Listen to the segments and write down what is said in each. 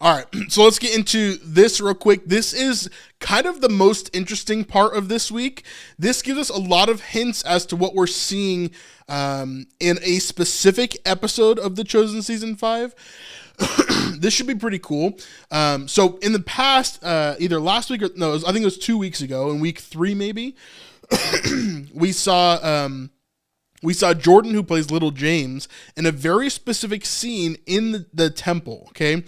All right, so let's get into this real quick. This is kind of the most interesting part of this week. This gives us a lot of hints as to what we're seeing in a specific episode of The Chosen Season 5. This should be pretty cool. So in the past, either last week or no, I think it was 2 weeks ago, in week 3 maybe, we saw Jordan, who plays Little James, in a very specific scene in the temple, okay?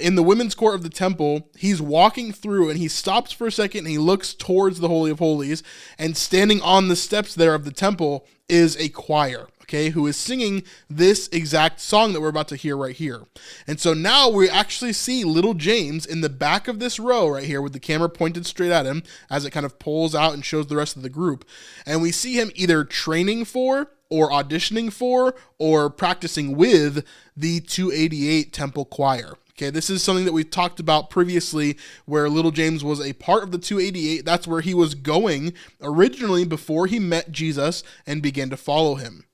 In the women's court of the temple, he's walking through and he stops for a second and he looks towards the Holy of Holies, and standing on the steps there of the temple is a choir, okay, who is singing this exact song that we're about to hear right here. And so now we actually see Little James in the back of this row right here with the camera pointed straight at him as it kind of pulls out and shows the rest of the group. And we see him either training for or auditioning for or practicing with the 288 Temple Choir. Okay, this is something that we talked about previously where Little James was a part of the 288. That's where he was going originally before he met Jesus and began to follow him.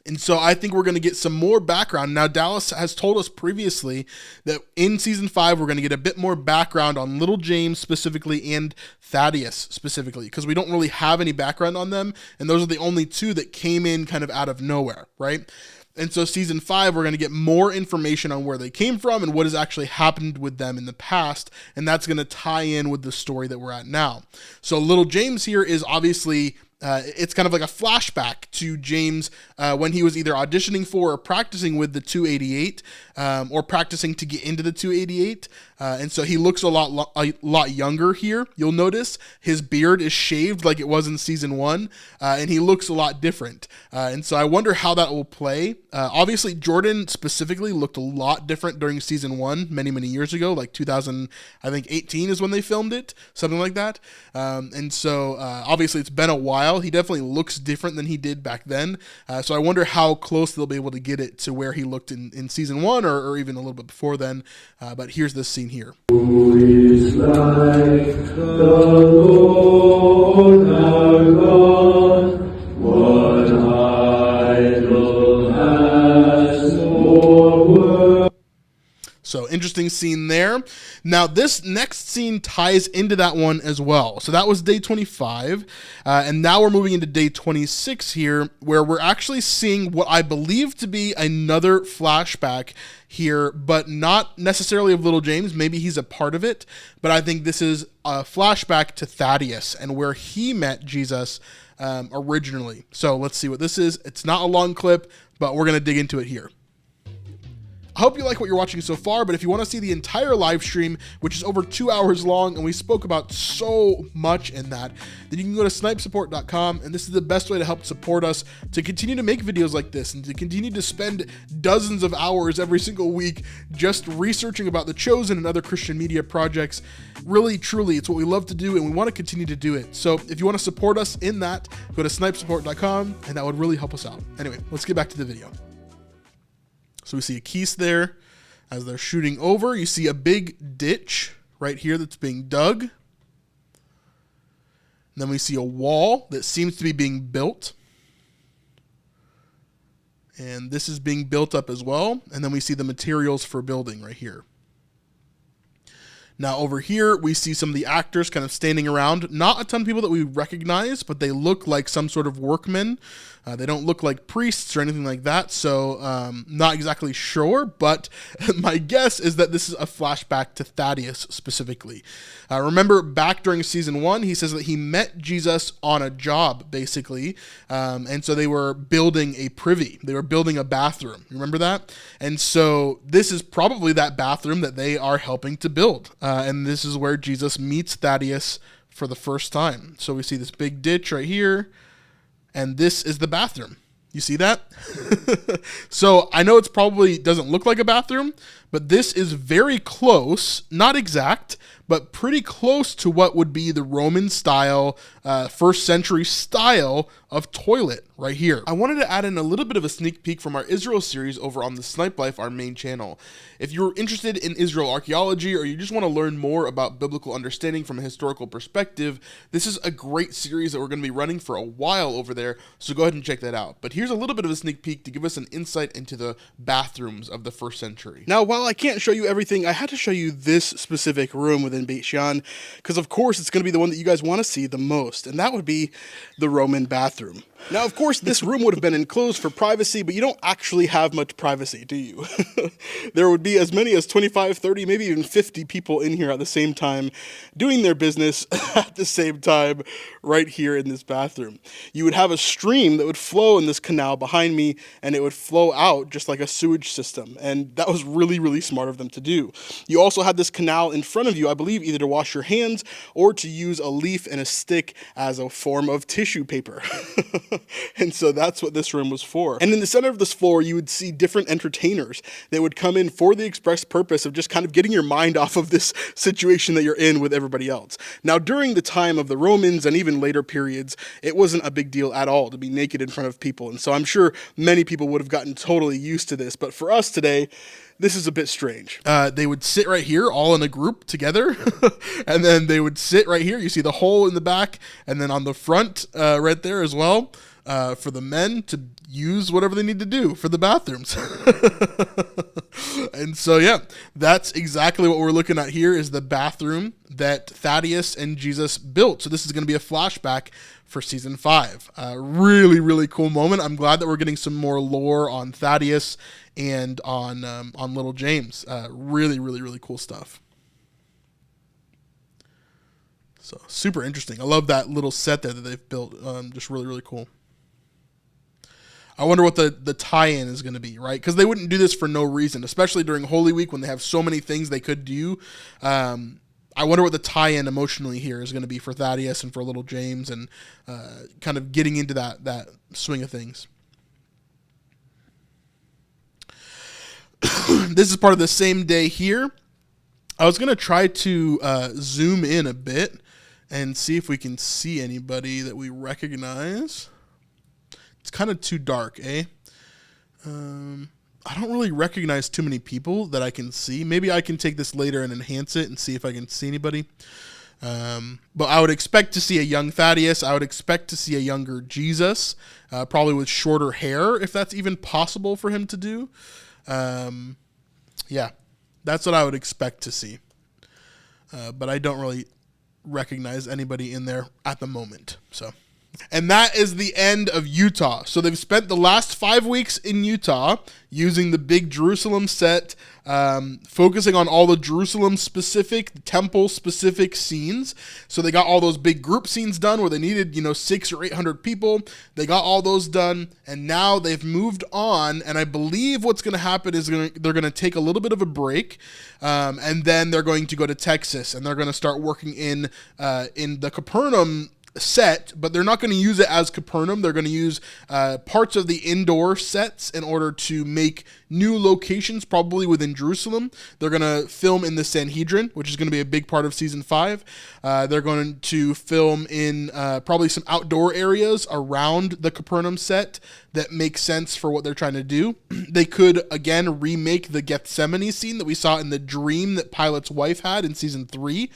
And so I think we're going to get some more background. Now, Dallas has told us previously that in season 5, we're going to get a bit more background on Little James specifically and Thaddeus specifically, because we don't really have any background on them. And those are the only two that came in kind of out of nowhere, right? And so season 5, we're going to get more information on where they came from and what has actually happened with them in the past. And that's going to tie in with the story that we're at now. So Little James here is obviously... it's kind of like a flashback to James when he was either auditioning for or practicing with the 288 or practicing to get into the 288. And so he looks a lot younger here. You'll notice his beard is shaved like it was in season 1, and he looks a lot different. And so I wonder how that will play. Obviously, Jordan specifically looked a lot different during season 1 many, many years ago, like 2018 is when they filmed it, something like that. And so obviously it's been a while. He definitely looks different than he did back then. So I wonder how close they'll be able to get it to where he looked in season 1 or even a little bit before then. But here's this scene here. Who is like the Lord our God? What idol has more worth? So interesting scene there. Now this next scene ties into that one as well. So that was day 25. And now we're moving into day 26 here, where we're actually seeing what I believe to be another flashback here, but not necessarily of Little James. Maybe he's a part of it, but I think this is a flashback to Thaddeus and where he met Jesus originally. So let's see what this is. It's not a long clip, but we're going to dig into it here. I hope you like what you're watching so far, but if you want to see the entire live stream, which is over 2 hours long, and we spoke about so much in that, then you can go to snipesupport.com, and this is the best way to help support us to continue to make videos like this and to continue to spend dozens of hours every single week just researching about The Chosen and other Christian media projects. Really, truly, it's what we love to do, and we want to continue to do it. So if you want to support us in that, go to snipesupport.com, and that would really help us out. Anyway, let's get back to the video. So we see a Keese there as they're shooting over. You see a big ditch right here that's being dug. And then we see a wall that seems to be being built. And this is being built up as well. And then we see the materials for building right here. Now over here, we see some of the actors kind of standing around. Not a ton of people that we recognize, but they look like some sort of workmen. They don't look like priests or anything like that, so not exactly sure, but my guess is that this is a flashback to Thaddeus specifically. Remember, back during season 1, he says that he met Jesus on a job, basically, and so they were building a privy. They were building a bathroom. Remember that? And so this is probably that bathroom that they are helping to build, and this is where Jesus meets Thaddeus for the first time. So we see this big ditch right here, and this is the bathroom. You see that? So I know it's probably doesn't look like a bathroom, but this is very close, not exact, but pretty close to what would be the Roman style, first century style of toilet right here. I wanted to add in a little bit of a sneak peek from our Israel series over on the Snipe Life, our main channel. If you're interested in Israel archaeology or you just want to learn more about biblical understanding from a historical perspective, this is a great series that we're going to be running for a while over there, so go ahead and check that out. But here's a little bit of a sneak peek to give us an insight into the bathrooms of the first century. Now, while well, I can't show you everything. I had to show you this specific room within Beit Shean, because of course it's going to be the one that you guys want to see the most, and that would be the Roman bathroom. Now, of course, this room would have been enclosed for privacy, but you don't actually have much privacy, do you? There would be as many as 25, 30, maybe even 50 people in here at the same time doing their business at the same time right here in this bathroom. You would have a stream that would flow in this canal behind me, and it would flow out just like a sewage system, and that was really, really smart of them to do. You also had this canal in front of you, I believe, either to wash your hands or to use a leaf and a stick as a form of tissue paper. And so that's what this room was for. And in the center of this floor, you would see different entertainers that would come in for the express purpose of just kind of getting your mind off of this situation that you're in with everybody else. Now, during the time of the Romans and even later periods, it wasn't a big deal at all to be naked in front of people. And so I'm sure many people would have gotten totally used to this. But for us today, this is a bit strange. They would sit right here all in a group together, and then they would sit right here. You see the hole in the back, and then on the front right there as well, for the men to use whatever they need to do for the bathrooms. And so, yeah, that's exactly what we're looking at here is the bathroom that Thaddeus and Jesus built. So this is going to be a flashback for season 5. Really, really cool moment. I'm glad that we're getting some more lore on Thaddeus and on little James. Really, really, really cool stuff. So super interesting. I love that little set there that they've built. Just really, really cool. I wonder what the tie-in is going to be, right? Because they wouldn't do this for no reason, especially during Holy Week when they have so many things they could do. I wonder what the tie-in emotionally here is going to be for Thaddeus and for little James, and kind of getting into that swing of things. This is part of the same day here. I was going to try to zoom in a bit and see if we can see anybody that we recognize. It's kind of too dark, eh? I don't really recognize too many people that I can see. Maybe I can take this later and enhance it and see if I can see anybody. But I would expect to see a young Thaddeus. I would expect to see a younger Jesus, probably with shorter hair, if that's even possible for him to do. Yeah, that's what I would expect to see. But I don't really recognize anybody in there at the moment. And that is the end of Utah. So they've spent the last 5 weeks in Utah using the big Jerusalem set, focusing on all the Jerusalem-specific, temple-specific scenes. So they got all those big group scenes done where they needed, 600 or 800 people. They got all those done, and now they've moved on. And I believe what's going to happen is they're going to take a little bit of a break, and then they're going to go to Texas, and they're going to start working in the Capernaum set, but they're not going to use it as Capernaum. They're going to use parts of the indoor sets in order to make new locations, probably within Jerusalem. They're going to film in the Sanhedrin, which is going to be a big part of season 5. They're going to film in probably some outdoor areas around the Capernaum set that make sense for what they're trying to do. They could, again, remake the Gethsemane scene that we saw in the dream that Pilate's wife had in season 3.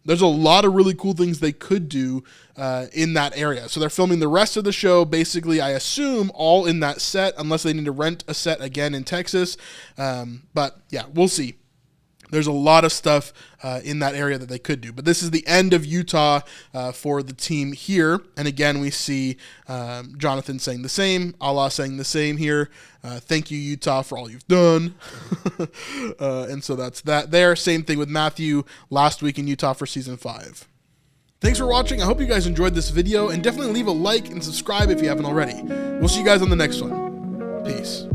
There's a lot of really cool things they could do in that area. So they're filming the rest of the show, basically, I assume, all in that set, unless they need to rent a set again in Texas. But yeah, we'll see. There's a lot of stuff in that area that they could do. But this is the end of Utah for the team here. And again, we see Jonathan saying the same, Allah saying the same here. Thank you, Utah, for all you've done. And so that's that there. Same thing with Matthew last week in Utah for season 5. Thanks for watching. I hope you guys enjoyed this video, and definitely leave a like and subscribe if you haven't already. We'll see you guys on the next one. Peace.